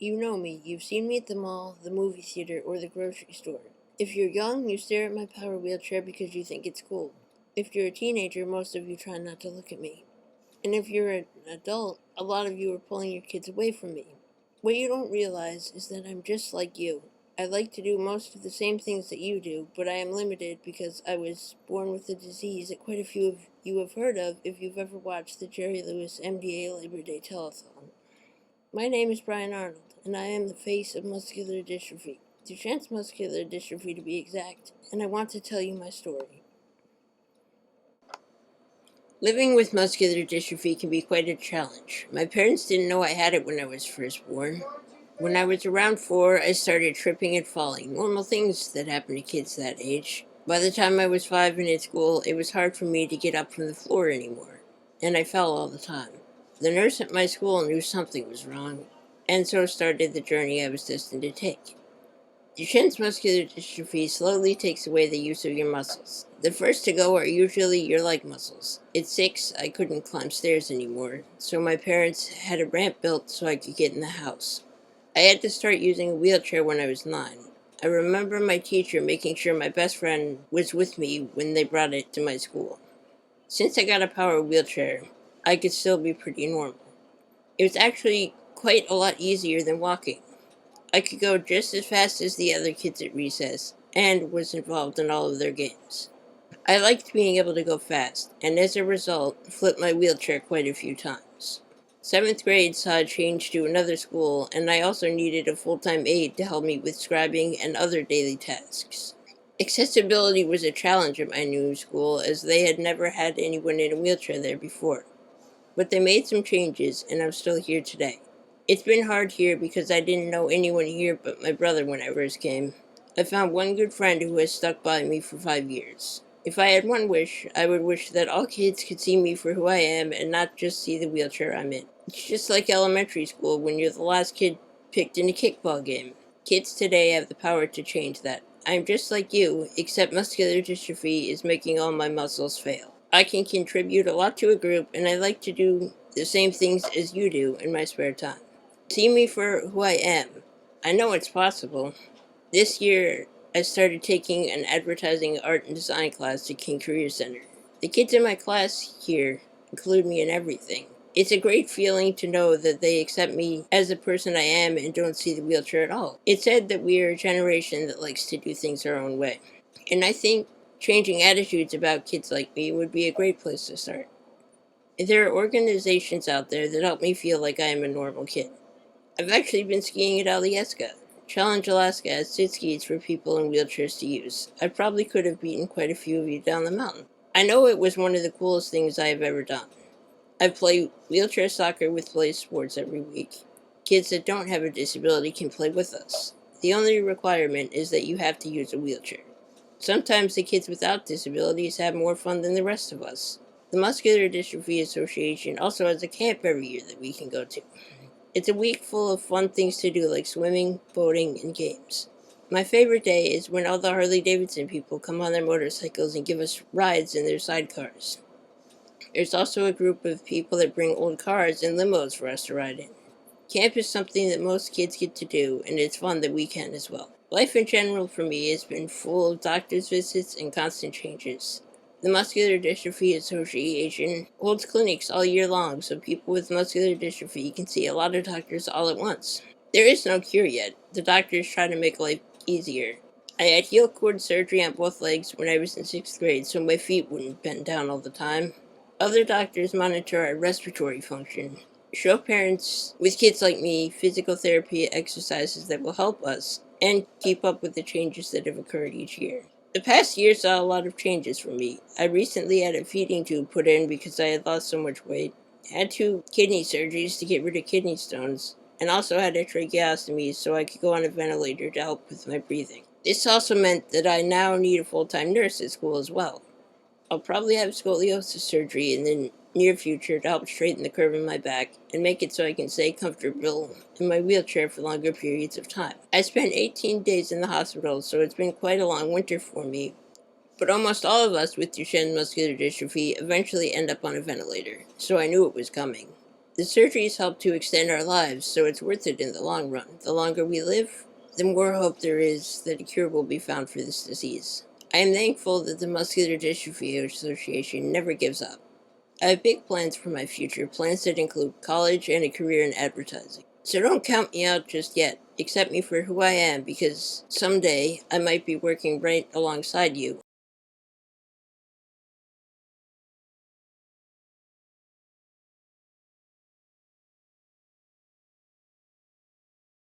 You know me. You've seen me at the mall, the movie theater, or the grocery store. If you're young, you stare at my power wheelchair because you think it's cool. If you're a teenager, most of you try not to look at me. And if you're an adult, a lot of you are pulling your kids away from me. What you don't realize is that I'm just like you. I like to do most of the same things that you do, but I am limited because I was born with a disease that quite a few of you have heard of if you've ever watched the Jerry Lewis MDA Labor Day telethon. My name is Bryan Arnold, and I am the face of muscular dystrophy. Duchenne's muscular dystrophy to be exact, and I want to tell you my story. Living with muscular dystrophy can be quite a challenge. My parents didn't know I had it when I was first born. When I was around 4, I started tripping and falling, normal things that happen to kids that age. By the time I was 5 and at school, it was hard for me to get up from the floor anymore, and I fell all the time. The nurse at my school knew something was wrong, and so started the journey I was destined to take. Duchenne's muscular dystrophy slowly takes away the use of your muscles. The first to go are usually your leg muscles. At 6, I couldn't climb stairs anymore, so my parents had a ramp built so I could get in the house. I had to start using a wheelchair when I was 9. I remember my teacher making sure my best friend was with me when they brought it to my school. Since I got a power wheelchair, I could still be pretty normal. It was actually quite a lot easier than walking. I could go just as fast as the other kids at recess, and was involved in all of their games. I liked being able to go fast, and as a result, flipped my wheelchair quite a few times. 7th grade saw a change to another school, and I also needed a full-time aide to help me with scribing and other daily tasks. Accessibility was a challenge at my new school, as they had never had anyone in a wheelchair there before. But they made some changes, and I'm still here today. It's been hard here because I didn't know anyone here but my brother when I first came. I found one good friend who has stuck by me for 5 years. If I had one wish, I would wish that all kids could see me for who I am and not just see the wheelchair I'm in. It's just like elementary school when you're the last kid picked in a kickball game. Kids today have the power to change that. I'm just like you, except muscular dystrophy is making all my muscles fail. I can contribute a lot to a group, and I like to do the same things as you do in my spare time. See me for who I am. I know it's possible. This year, I started taking an advertising art and design class at King Career Center. The kids in my class here include me in everything. It's a great feeling to know that they accept me as the person I am and don't see the wheelchair at all. It's said that we are a generation that likes to do things our own way. And I think changing attitudes about kids like me would be a great place to start. There are organizations out there that help me feel like I am a normal kid. I've actually been skiing at Alyeska. Challenge Alaska has sit skis for people in wheelchairs to use. I probably could have beaten quite a few of you down the mountain. I know it was one of the coolest things I have ever done. I play wheelchair soccer with Play Sports every week. Kids that don't have a disability can play with us. The only requirement is that you have to use a wheelchair. Sometimes the kids without disabilities have more fun than the rest of us. The Muscular Dystrophy Association also has a camp every year that we can go to. It's a week full of fun things to do like swimming, boating, and games. My favorite day is when all the Harley-Davidson people come on their motorcycles and give us rides in their sidecars. There's also a group of people that bring old cars and limos for us to ride in. Camp is something that most kids get to do, and it's fun that we can as well. Life in general for me has been full of doctor's visits and constant changes. The Muscular Dystrophy Association holds clinics all year long so people with muscular dystrophy can see a lot of doctors all at once. There is no cure yet. The doctors try to make life easier. I had heel cord surgery on both legs when I was in 6th grade so my feet wouldn't bend down all the time. Other doctors monitor our respiratory function, show parents with kids like me physical therapy exercises that will help us, and keep up with the changes that have occurred each year. The past year saw a lot of changes for me. I recently had a feeding tube put in because I had lost so much weight, had 2 kidney surgeries to get rid of kidney stones, and also had a tracheostomy so I could go on a ventilator to help with my breathing. This also meant that I now need a full-time nurse at school as well. I'll probably have scoliosis surgery in the near future to help straighten the curve in my back and make it so I can stay comfortable in my wheelchair for longer periods of time. I spent 18 days in the hospital, so it's been quite a long winter for me, but almost all of us with Duchenne muscular dystrophy eventually end up on a ventilator, so I knew it was coming. The surgeries help to extend our lives, so it's worth it in the long run. The longer we live, the more hope there is that a cure will be found for this disease. I am thankful that the Muscular Dystrophy Association never gives up. I have big plans for my future, plans that include college and a career in advertising. So don't count me out just yet. Accept me for who I am, because someday I might be working right alongside you